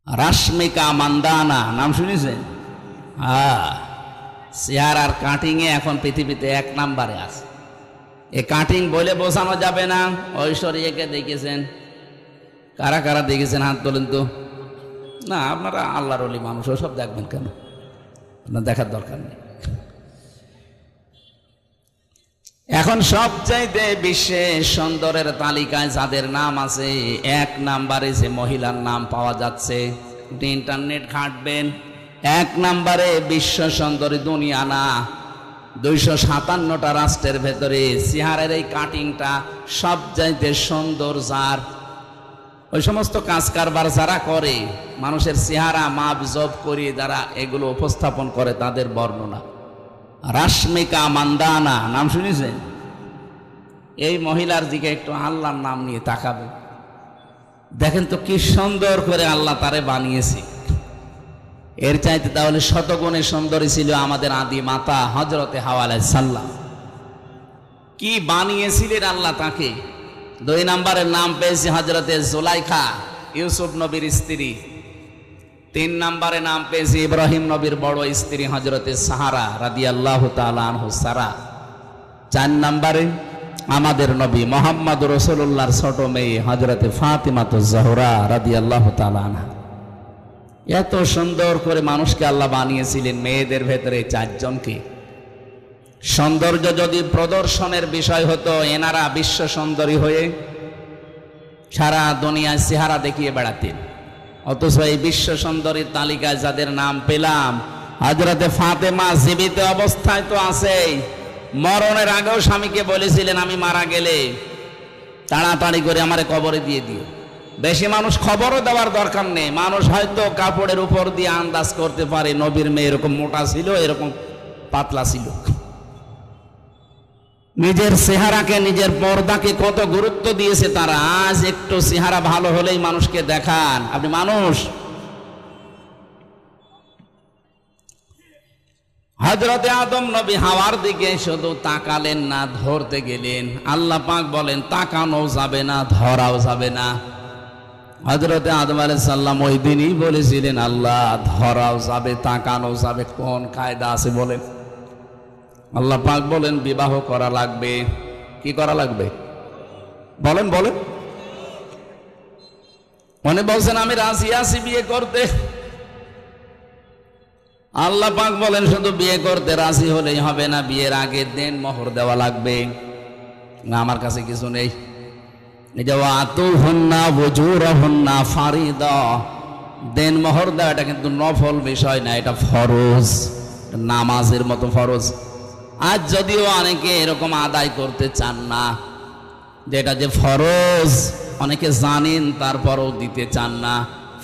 রাশমিকা মান্দানা নাম শুনেছেন? হ্যাঁ, চেহারার কাটিংয়ে এখন পৃথিবীতে 1 নম্বরে আছে। এই কাটিং বলে বোঝানো যাবে না। ঐশ্বরিয়াকে দেখেছেন? কারা কারা দেখেছেন হাত তোলেন তো। না, আপনারা আল্লাহর ওলি মানুষ, ওসব দেখবেন কেন? আপনার দেখার দরকার নেই। এখন সবচাইতে বিশ্বে সুন্দরের তালিকায় যাদের নাম আছে 1 নম্বরে যে মহিলার নাম পাওয়া যাচ্ছে, ইন্টারনেট ঘাঁটবেন, 1 নম্বরে বিশ্ব সুন্দরী দুনিয়া না 257টা রাষ্ট্রের ভেতরে চেহারার এই কাটিংটা সবচাইতে সুন্দর। যার ওই সমস্ত কাজ কারবার যারা করে, মানুষের চেহারা মাপ জব করে যারা এগুলো উপস্থাপন করে, তাদের বর্ণনা। রাশমিকা মান্দানা নাম শুনেছেন? এই মহিলার দিকে একটু আল্লাহর নাম নিয়ে তাকাবে, দেখেন তো কি সুন্দর করে আল্লাহ তারে বানিয়েছে। এর চাইতে তাহলে শতগুণে সুন্দরী ছিল আমাদের আদি মাতা হযরতে হাওয়া আলাইহিস সালাম। কি বানিয়েছিলেন আল্লাহ তাকে। 2 নম্বরের নাম পেয়েছে হযরতে জুলাইখা, ইউসুফ নবীর স্ত্রী। 3 নম্বরে নাম পেয়েছে ইব্রাহিম নবীর বড় স্ত্রী হযরতে সাহারা রাদিয়াল্লাহু তাআলা আনহু সারা। 4 নম্বরে আমাদের নবী মুহাম্মদ রাসূলুল্লাহর ছোট মেয়ে হযরতে ফাতিমাতুজ জোহরা রাদিয়াল্লাহু তাআলা আনহা। এত সুন্দর করে মানুষকে আল্লাহ বানিয়েছিলেন। মেয়েদের ভেতরে 4 জনকে। সৌন্দর্য যদি প্রদর্শনের বিষয় হতো, এনারা বিশ্ব সুন্দরী হয়ে সারা দুনিয়ায় চেহারা দেখিয়ে বেড়াতেন। অথচ এই বিশ্ব সুন্দরীর তালিকায় যাদের নাম পেলাম, হযরতে ফাতেমা জীবিত অবস্থায় তো আছেই, মরণের আগেও স্বামীকে বলেছিলেন আমি মারা গেলে তাড়াতাড়ি করে আমারে কবরে দিয়ে দিও। বেশি মানুষ খবরও দেওয়ার দরকার নেই। মানুষ হয়তো কাপড়ের উপর দিয়ে আন্দাজ করতে পারে নবীর মেয়ে এরকম মোটা ছিল, এরকম পাতলা ছিল। নিজের চেহারাকে, নিজের পর্দাকে কত গুরুত্ব দিয়েছে তারা। আজ একটু চেহারা ভালো হলেই মানুষকে দেখান আপনি মানুষ। হযরতে আদম নবী হাওয়ার দিকে শুধু তাকালেন না, ধরতে গেলেন। আল্লাহ পাক বলেন তাকানো যাবে না, ধরাও যাবে না। হযরতে আদম আলাইহিস সালাম ওই দিনই বলেছিলেন আল্লাহ ধরাও যাবে, তাকানো যাবে, কোন কায়দা আছে বলেন? আল্লাহ পাক বলেন বিবাহ করা লাগবে। কি করা লাগবে বলেন? বলেন। মনে বলছেন আমি রাজি আছি বিয়ে করতে। আল্লাহ পাক বলেন শুধু বিয়ে করতে রাজি হলেই হবে না, বিয়ের আগে দেন মোহর দেওয়া লাগবে। না, আমার কাছে কিছু নেই। দেন মোহর দেওয়া এটা কিন্তু নফল বিষয় না, এটা ফরজ, নামাজের মতো ফরজ। আজ যদিও অনেকে এরকম আদায় করতে চান না, যেটা যে ফরজ অনেকে জানেন তারপরও দিতে চান না।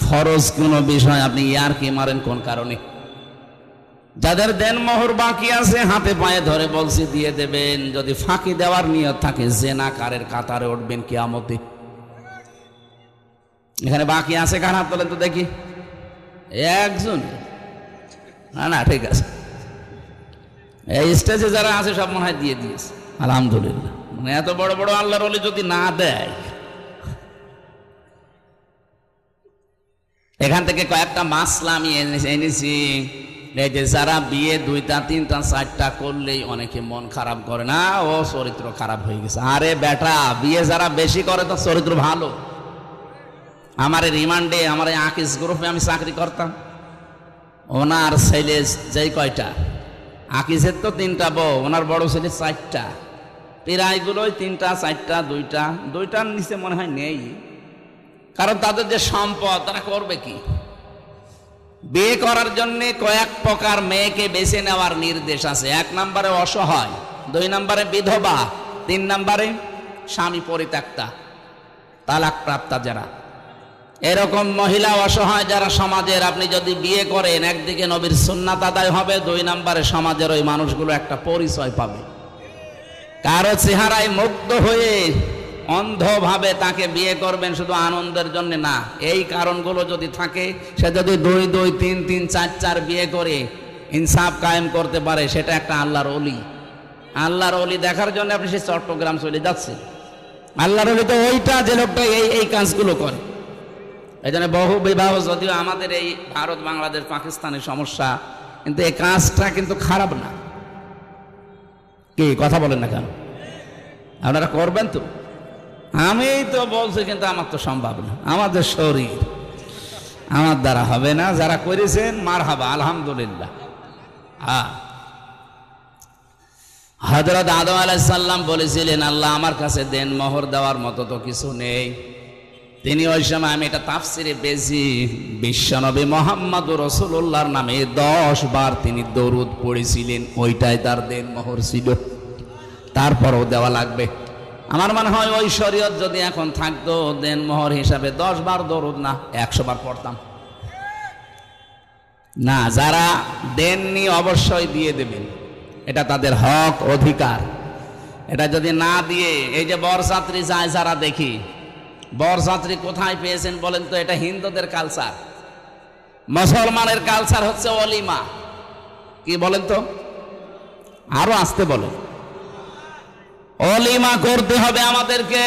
ফরজ কোনো বিষয় আপনি ইয়ারকি মারেন কোন কারণে? যাদের দেন মোহর বাকি আছে হাতে পায়ে ধরে বলছি দিয়ে দেবেন। যদি ফাঁকি দেওয়ার নিয়ত থাকে জেনাকারের কাতারে উঠবেন কিয়ামতে। এখানে বাকি আছে কার হাত তোলেন তো দেখি। একজন? না না, ঠিক আছে। এই স্টেজে যারা আছে সব মনে হয় দিয়ে দিয়েছে, আলহামদুলিল্লাহ। মানে এত বড় বড় আল্লাহর ওলি যদি না দেয়। এখান থেকে কয়েকটা মাসলা আমি এনেছি। এই যে যারা বিয়ে 2টা 3টা 4টা করলেই অনেকে মন খারাপ করে, না ও চরিত্র খারাপ হয়ে গেছে। আরে বেটা, বিয়ে যারা বেশি করে তো চরিত্র ভালো। আমার রিমান্ডে, আমার আকিস গ্রুপে আমি চাকরি করতাম। ওনার ছেলে যেই কয়টা, আকিসের তো 3টা বউ, ওনার বড় ছেলে 4টা। প্রায়গুলোই 3টা 4টা 2টার নিচে মনে হয় নেই। কারণ তাদের যে সম্পদ, তারা করবে কি? বিয়ে করার জন্য কয়েক প্রকার মেয়েকে বেছে নেওয়ার নির্দেশ আছে। 1 নম্বরে অসহায়, 2 নম্বরে বিধবা, 3 নম্বরে স্বামী পরিত্যক্তা, তালাক প্রাপ্তা যারা। এরকম মহিলা অসহায় যারা সমাজের, আপনি যদি বিয়ে করেন একদিকে নবীর সুন্নাত আদায় হবে, 2 নম্বরে সমাজের ওই মানুষগুলো একটা পরিচয় পাবে। কারো চেহারায় মুগ্ধ হয়ে অন্ধভাবে তাকে বিয়ে করবেন শুধু আনন্দের জন্য না। এই কারণগুলো যদি থাকে, সে যদি 2 2 3 3 4 4 বিয়ে করে ইনসাফ কায়েম করতে পারে, সেটা একটা আল্লাহর ওলি। আল্লাহর ওলি দেখার জন্য আপনি সে চট্টগ্রাম চলে যাচ্ছেন। আল্লাহর ওলি তো ওইটা যে লোকটা এই কাজগুলো করে। এই জন্য বহু বিবাহ যদিও আমাদের এই ভারত বাংলাদেশ পাকিস্তানের সমস্যা, কিন্তু এই কাজটা কিন্তু খারাপ না। কি কথা বলেন না কেন? আপনারা করবেন তো? আমি তো বলছি, কিন্তু আমার তো সম্ভব না, আমাদের শরীর, আমার দ্বারা হবে না। যারা করেছেন মারহাবা, আলহামদুলিল্লাহ। হযরত আদম আলাইহিস সালাম বলেছিলেন, আল্লাহ আমার কাছে দেন মোহর দেওয়ার মতো তো কিছু নেই। তিনি ওই সময়, আমি এটা তাফসিরে পেয়েছি, বিশ্বনবী মুহাম্মদুর রাসূলুল্লাহর নামে 10 বার তিনি দরুদ পড়েছিলেন, ওইটাই তার দেন মোহর ছিল। তারপরও দেওয়া লাগবে। আমার মনে হয় ওই শরীয়ত যদি এখন থাকতো, দেন মোহর হিসাবে 10 বার দরুদ না 100 বার পড়তাম না। যারা দেননি অবশ্যই দিয়ে দেবেন, এটা তাদের হক, অধিকার। এটা যদি না দিয়ে, এই যে বরযাত্রী যায় যারা দেখি, বরযাত্রী কোথায় পেয়েছেন বলেন তো? এটা হিন্দুদের কালচার। মুসলমানের কালচার হচ্ছে ওলিমা। কি বলেন তো? আরো আসতে বলেন। ওলিমা করতে হবে আমাদেরকে।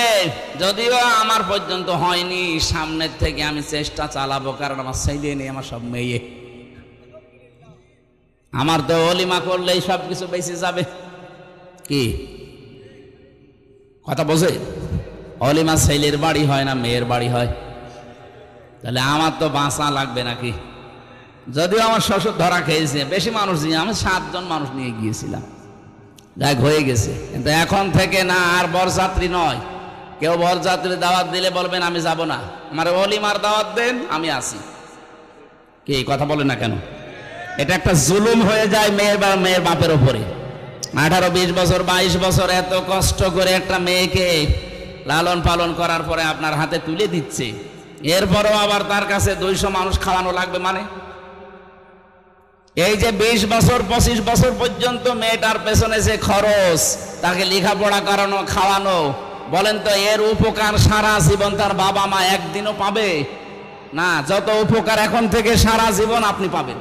যদিও আমার পর্যন্ত হয়নি, সামনের থেকে আমি চেষ্টা চালাবো, কারণ আমার ছেলে নেই, আমার সব মেয়ে। আমার তো ওলিমা করলেই সব কিছু বেঁচে যাবে। কি কথা বোঝে? অলিমা ছেলের বাড়ি হয় না মেয়ের বাড়ি হয়? তাহলে আমার তো বাঁচা লাগবে নাকি? যদিও আমার শ্বশুর ধরা খেয়েছে, বেশি মানুষ নিয়ে, আমি 7 জন মানুষ নিয়ে গিয়েছিলাম, যাক হয়ে গেছে। কিন্তু এখন থেকে না, আর বরযাত্রী নয়। কেউ বরযাত্রী দাওয়াত দিলে বলবেন আমি যাব না, আমার অলিমার দাওয়াত দেন, আমি আসি। কি কথা বলে না কেন? এটা একটা জুলুম হয়ে যায় মেয়ের বাপের ওপরে। 18, 20 বছর, 22 বছর এত কষ্ট করে একটা মেয়েকে লালন পালন করার পরে আপনার হাতে তুলে দিচ্ছে, এরপরও আবার তার কাছে 200 মানুষ খাওয়ানো লাগবে। মানে এই যে 20 বছর 25 বছর পর্যন্ত মেয়েটার পেছনে যে খরচ, তাকে লেখাপড়া করানো, খাওয়ানো, বলেন তো এর উপকার সারা জীবন তার বাবা মা একদিনও পাবে না? যত উপকার এখন থেকে সারা জীবন আপনি পাবেন।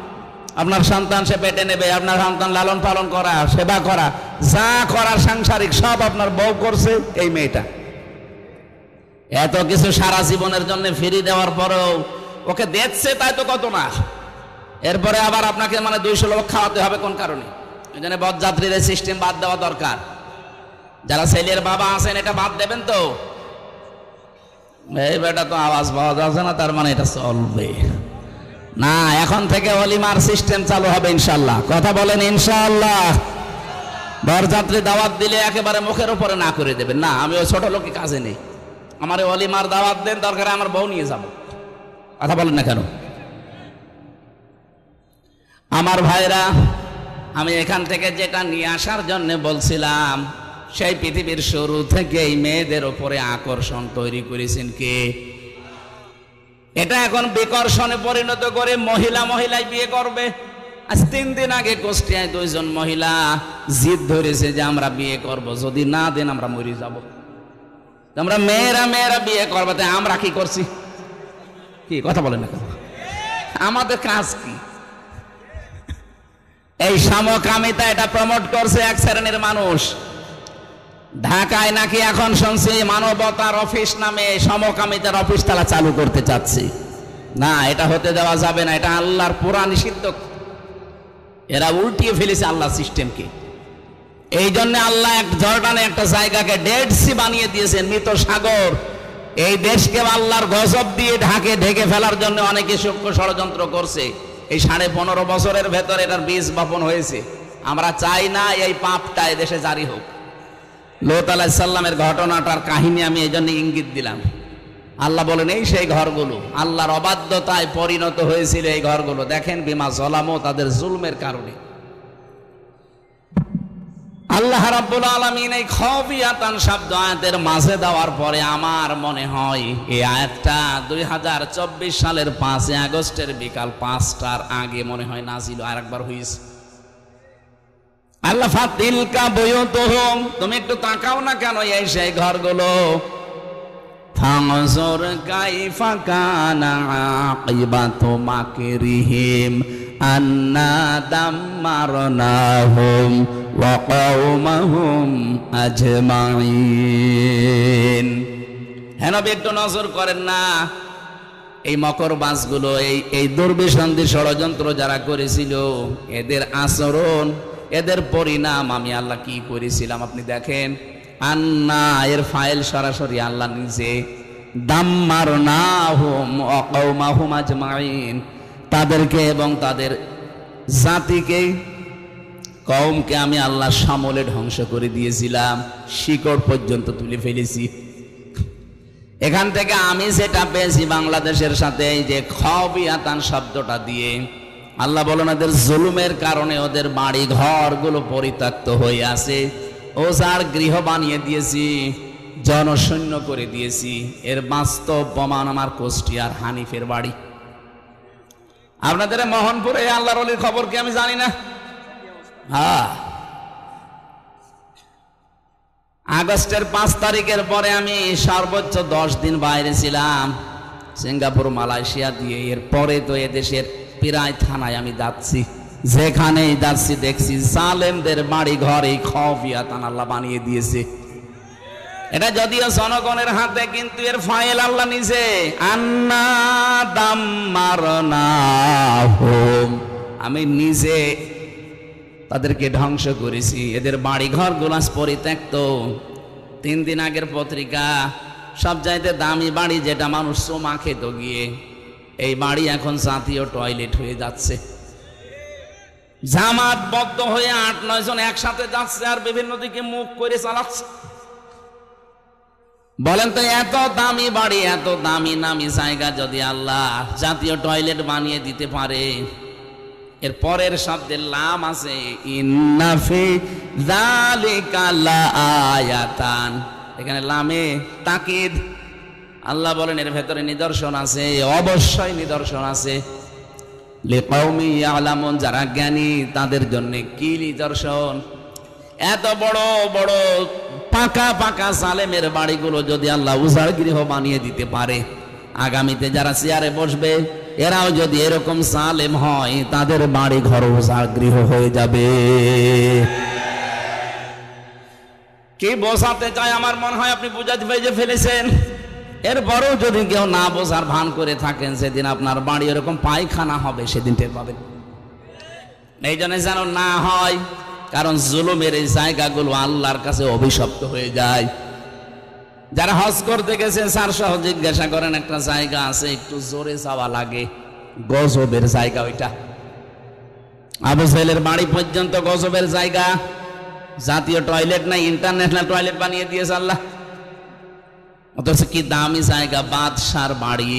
আপনার সন্তান সে পেটে নেবে, আপনার সন্তান লালন পালন করা, সেবা করা, যা করার সাংসারিক সব আপনার বউ করছে এই মেয়েটা। এত কিছু সারা জীবনের জন্য ফিরি দেওয়ার পরেও ওকে দেখছে, তাই তো কত না। এরপরে আবার আপনাকে 200 লোক খাওয়াতে হবে কোন কারণে? এই জন্য বরযাত্রীদের সিস্টেম বাদ দেওয়া দরকার। যারা ছেলের বাবা আছেন এটা বাদ দেবেন তো? এই বেটা তো আওয়াজ পাওয়া যাচ্ছে না, তার মানে এটা চলবে না। এখন থেকে ওলিমার সিস্টেম চালু হবে ইনশাআল্লাহ। কথা বলেন ইনশাআল্লাহ। বরযাত্রী দাওয়াত দিলে একেবারে মুখের উপরে না করে দেবেন না, আমি ওই ছোট লোকের কাজে নেই, আমার ওলিমার দাওয়াত দেন, দরকার আমার বউ নিয়ে যাব। কথা বলেন না কেন? আমার ভাইরা, আমি এখান থেকে যেটা নিয়ে আসার জন্য বলছিলাম, সেই পৃথিবীর শুরু থেকে এই মেয়েদের উপরে আকর্ষণ তৈরি করেছেন কে? এটা এখন বিকর্ষণে পরিণত করে মহিলাই বিয়ে করবে। আজ 3 দিন আগে কুষ্টিয়ায় 2 জন মহিলা জিদ ধরেছে যে আমরা বিয়ে করব, যদি না দেন আমরা মরে যাব। আমরা মেয়েরা বিয়ে করবে, তাই আমরা কি করছি? কি কথা বলেন না কেন? আমাদের কাজ কি? এই সমকামিতা এটা প্রমোট করছে এক শ্রেণীর মানুষ। ঢাকায় নাকি এখন শুনছি মানবতার অফিস নামে সমকামিতার অফিস তারা চালু করতে চাচ্ছে। না, এটা হতে দেওয়া যাবে না, এটা আল্লাহর পুরা নিষিদ্ধ। এরা উল্টিয়ে ফেলেছে আল্লাহর সিস্টেমকে। এই জন্য আল্লাহ এক জর্ডানে একটা জায়গাকে ডেড সি বানিয়ে দিয়েছেন, মৃত সাগর। এই দেশকে আল্লাহর গজব দিয়ে ঢেকে ফেলার জন্য অনেকে সূক্ষ্ম ষড়যন্ত্র করছে। এই 15.5 বছরের ভেতর এটার বীজ বপন হয়েছে। আমরা চাই না এই পাপটা এদেশে জারি হোক। লূত আলাইহিস সালামের ঘটনাটার কাহিনী আমি এই জন্য ইঙ্গিত দিলাম। আল্লাহ বলেন এই সেই ঘরগুলো আল্লাহর অবাধ্যতায় পরিণত হয়েছিল। এই ঘরগুলো দেখেন, বিমা জলামো, তাদের জুলমের কারণে। আল্লাহ রাব্বুল আলামিন এই খাফিয়াতান শব্দ আয়াতের মাঝে দেওয়ার পরে আমার মনে হয় এই আয়াতটা 2024 সালের 5 আগস্টের বিকাল 5টার আগে মনে হয় নাজিল আরেকবার হয়েছে। আল্লাহ ফাতিলকা বুয়ুতুহুম, তুমি একটু তাকাও না কেন এই সেই ঘরগুলো। ফানজুর কাইফা কানা আকিবাতু মাকরিহিম আন্না দাম্মারনাহুম ওয়া কওমাহুম আজমাইন। হ্যাঁ নবী, একটু নজর করেন না এই মকরবাজগুলো, এই দুর্বিসন্ধি ষড়যন্ত্র যারা করেছিল, এদের আচরণ, এদের পরিণাম আমি আল্লাহ কি করেছিলাম আপনি দেখেন। আন্না, এর ফাইল সরাসরি আল্লাহ নিজে। দাম্মারনাহুম ওয়া কওমাহুম আজমাইন, তাদেরকে এবং তাদের জাতিকে, কওমকে আমি আল্লাহ সামলে ধ্বংস করে দিয়েছিলাম, শিকড় পর্যন্ত তুলে ফেলেছি। এখান থেকে আমি যেটা পেয়েছি বাংলাদেশের সাথে, এই যে খাবিয়াতান শব্দটা দিয়ে, আল্লাহ বলেন এদের জুলুমের কারণে ওদের বাড়ি ঘরগুলো পরিত্যক্ত হয়ে আছে, ওজার গৃহ বানিয়ে দিয়েছি, জনশূন্য করে দিয়েছি। এর বাস্তব প্রমাণ আমার কুষ্টিয়ার হানিফের বাড়ি। আপনাদের মোহনপুরে আল্লাহর ওলির খবর কি আমি জানি না? হ্যাঁ, আগস্টের 5 তারিখের পরে আমি সর্বোচ্চ 10 দিন বাইরে ছিলাম, সিঙ্গাপুর, মালয়েশিয়া দিয়ে। এরপরে তো এদেশের প্রায় থানায় আমি যাচ্ছি, যেখানেই যাচ্ছি দেখছি জালেমদের বাড়ি ঘর এই খাবিয়াতান আল্লাহ বানিয়ে দিয়েছে। এটা যদিও জনগণের হাতে, কিন্তু এর ফাইল আল্লাহ নিজে। আন্না দাম্মারনাহুম, আমি নিজে তাদেরকে ধ্বংস করেছি। এদের বাড়ি ঘর গুলাস পরিত্যক্ত। 3 দিন আগের পত্রিকা, সবচাইতে দামি বাড়ি যেটা মানুষ চোমা খেত গিয়ে, এই বাড়ি এখন জাতীয় টয়লেট হয়ে যাচ্ছে। জামাতবদ্ধ হয়ে 8-9 জন একসাথে যাচ্ছে আর বিভিন্ন দিকে মুখ করে চালাচ্ছে। বলেন তো, এত দামি বাড়ি, এত দামি নামি জায়গা যদি আল্লাহ জাতীয় টয়লেট বানিয়ে দিতে পারে, এর পরের শব্দের লাম আছে, ইন্না ফি যালিকা লাআয়াতান, এখানে লামে তাকিদ। আল্লাহ বলেন এর ভেতরে নিদর্শন আছে, অবশ্যই নিদর্শন আছে। লিকাউমি ইয়ালামুন, যারা জ্ঞানী তাদের জন্য কি নিদর্শন। এত বড় বড় পাকা পাকা জালেমের বাড়িগুলো যদি আল্লাহ উজাড় গৃহ বানিয়ে দিতে পারে, আগামীতে যারা চেয়ারে বসবে এরাও যদি এরকম জালেম হয়, তাদের বাড়ি ঘর উজাড় গৃহ হয়ে যাবে। কি বোঝাতে চায় আমার মনে হয় আপনি বুঝাতে পেরে ফেলেছেন। এরপরেও যদি কেউ না বোঝার ভান করে থাকেন, সেদিন আপনার বাড়ি এরকম পায়খানা হবে, সেদিন টের পাবেন। এই জন্য যেন না হয়, কারণ জুলুমের এই জায়গাগুলো আল্লাহর কাছে অভিশপ্ত হয়ে যায়। যারা হজ করতে গেছে স্যার সহ জিজ্ঞাসা করেন, একটা জায়গা আছে একটু জোরে যাওয়া লাগে, গজবের জায়গা ওইটা। আবু জাহেলের বাড়ি পর্যন্ত গজবের জায়গা। জাতীয় টয়লেট নাই, ইন্টারন্যাশনাল টয়লেট বানিয়ে দিয়েছে আল্লাহ। অথচ কি দামি জায়গা, বাদশার বাড়ি।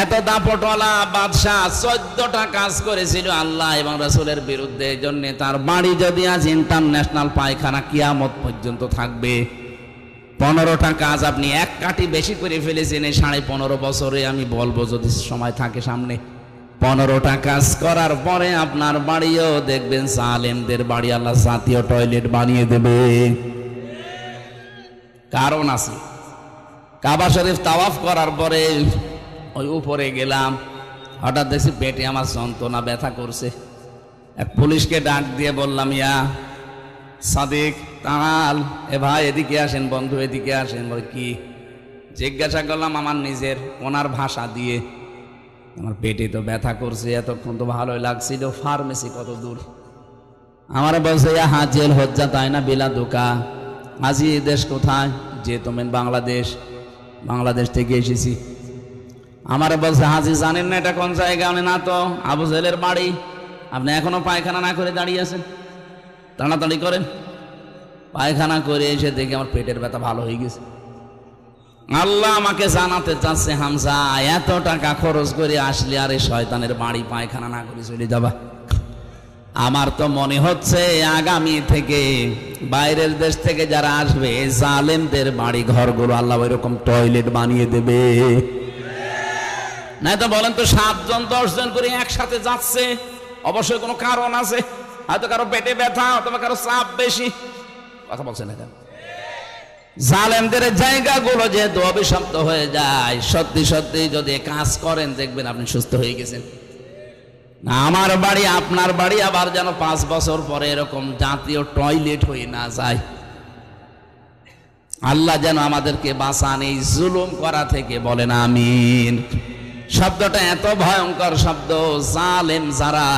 এত দাপটওয়ালা বাদশাহ 14টা কাজ করেছিল আল্লাহ এবং রাসূলের বিরুদ্ধে। এই জন্য তার বাড়ি যদি আজ ইন্টারন্যাশনাল পায়খানা, কিয়ামত পর্যন্ত থাকবে। 15টা কাজ আপনি এক কাটি বেশি করে ফেলেছেন এই 15.5 বছরে। আমি বলবো যদি সময় থাকে সামনে, 15টা কাজ করার পরে আপনার বাড়িও দেখবেন জালেমদের বাড়ি আল্লাহ জাতীয় টয়লেট বানিয়ে দেবে। কারণ আছে, কাবা শরীফ তাওয়াফ করার পরে ওই উপরে গেলাম, হঠাৎ দেখছি পেটে আমার যন্ত্রণা ব্যথা করছে। এক পুলিশকে ডাক দিয়ে বললাম, ইয়া সাদিক তাঁল, এ ভাই এদিকে আসেন, বন্ধু এদিকে আসেন। বলে কি? জিজ্ঞাসা করলাম আমার নিজের ওনার ভাষা দিয়ে, আমার পেটে তো ব্যথা করছে, এতক্ষণ তো ভালোই লাগছিল, ফার্মেসি কত দূর? আমার বলছে, ইয়া হাজিল হজ্জা তাই না বিলা দোকা। হাজি দেশ কোথায়? যে তুমি বাংলাদেশ। বাংলাদেশ থেকে এসেছি। আমার বলছে, হাজি জানেন না এটা কোন জায়গা? না তো। আবু জাহেলের বাড়ি। আপনি এখনো পায়খানা না করে দাঁড়িয়ে আছেন, তাড়াতাড়ি করেন। পায়খানা করে এসে দেখি আমার পেটের ব্যথা ভালো হয়ে গেছে। আল্লাহ আমাকে জানাতে চাচ্ছে, হামজা এত টাকা খরচ করে আসলে আর এই শয়তানের বাড়ি পায়খানা না করে চলে যাবা? আমার তো মনে হচ্ছে আগামী থেকে বাইরের দেশ থেকে যারা আসবে, জালেমদের বাড়ি ঘরগুলো আল্লাহ ওইরকম টয়লেট বানিয়ে দেবে। নাই তো বলেন তো, 7 জন 10 জন করে একসাথে যাচ্ছে, অবশ্যই কোনো কারণ আছে। হয়তো কারো পেটে ব্যথা, অথবা কারো চাপ বেশি। কথা বলছেন না কেন? জালেমদের জায়গাগুলো যেহেতু অভিশপ্ত হয়ে যায়, সত্যি সত্যি যদি কাজ করেন দেখবেন আপনি সুস্থ হয়ে গেছেন। আমার বাড়ি আপনার বাড়ি আবার যেন 5 বছর পরে এরকম জাতীয় টয়লেট হয়ে না যায়। আল্লাহ যেন আমাদেরকে বাঁচান এই জুলুম করা থেকে, বলেন আমিন। শব্দটা এত ভয়ঙ্কর শব্দ, জালেম যারা।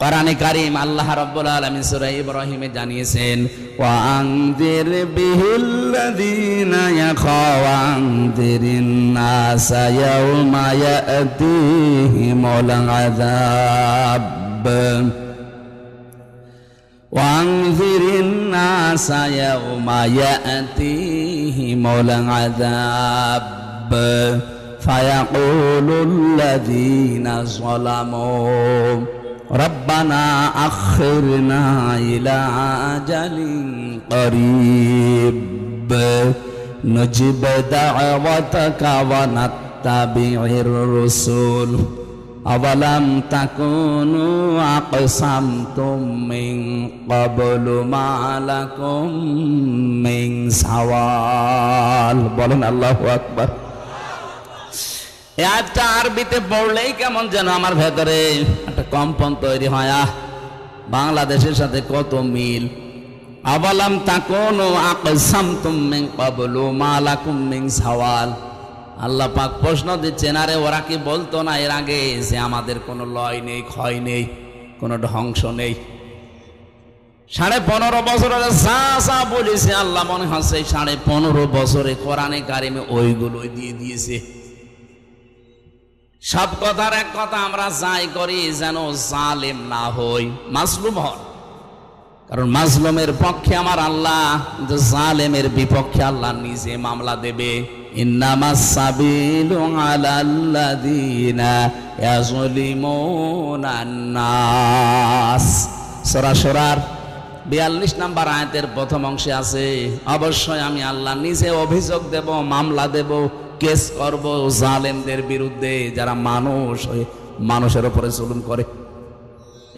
কোরআনে কারীম আল্লাহ রাব্বুল আলামিন সূরা ইব্রাহিমে জানিয়েছেন, ওয়া আনদির বিহিল্লাযীনা ইয়াখাওয়ানদিরিন নাসা ইয়াওমা ইয়াতিহিমুল আযাব وأنذر الناس يوم يأتيهم العذاب فيقول الذين ظلموا ربنا أخرنا إلى أجل قريب نجب دعوتك ونتبع الرسل أولم تكونوا أقسمتم من قبل ما لكم من زوال বলেন আল্লাহু আকবার। একটা আরবিতে পড়লেই কেমন যেন আমার ভেতরে একটা কম্পন তৈরি হয়। বাংলাদেশের সাথে কত মিল। আওয়ালাম তাকুনু আকসামতুম মিন ক্বাবলু মা লাকুম মিন যাওয়াল। আল্লাহ পাক প্রশ্ন দিচ্ছেন, আরে ওরা কি বলতো না এর আগে যে আমাদের কোনো লয় নেই, ক্ষয় নেই, কোনো ধ্বংস নেই? 15.5 বছর যা বলেছে আল্লাহ মনে হচ্ছে 15.5 বছরে কোরআনে কারিমে ওইগুলোই দিয়ে দিয়েছে। সব কথার এক কথা, আমরা যাই করি যেন জালেম না হই, মাজলুম হন। কারণ মাজলুমের পক্ষে আমার আল্লাহ, কিন্তু জালেমের বিপক্ষে আল্লাহ নিজে মামলা দেবে। ইন্নামাস সাবিলু আলাল্লাযীনা ইয়াযলিমুনান নাস। সূরা শুরার 42 নম্বর আয়াতের প্রথম অংশে আছে, অবশ্যই আমি আল্লাহ নিজে অভিযোগ দেব, মামলা দেব, কেস করব জালেমদের বিরুদ্ধে, যারা মানুষ হয়ে মানুষের উপরে জুলুম করে।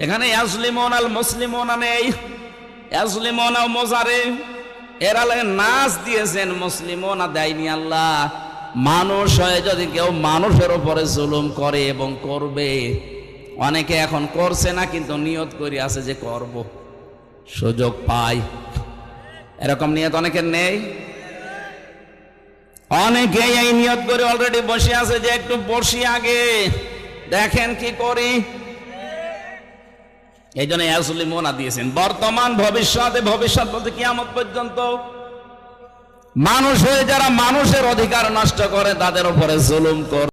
এখানে ইয়াজলিমুনাল মুসলিমুনা নেই, ইয়াজলিমুনা মুজারে, এরা লাগে নাস দিয়েছেন, মুসলিমুনা দেয়নি আল্লাহ। মানুষ হয়ে যদি কেউ মানুষের উপরে জুলুম করে এবং করবে, অনেকে এখন করছে না কিন্তু নিয়ত করে আছে যে করব, সুযোগ পাই, এরকম নিয়ত অনেকের নেই। অনেকে এই নিয়ত করে অলরেডি বসে আছে যে একটু বসি আগে দেখেন কি করি। এই জন্য ইয়াজলিমুনা দিয়েছেন। বর্তমান ভবিষ্যতে, ভবিষ্যৎ বলতে কিয়ামত পর্যন্ত মানুষ হয়ে যারা মানুষের অধিকার নষ্ট করে তাদের উপরে জুলুম করে।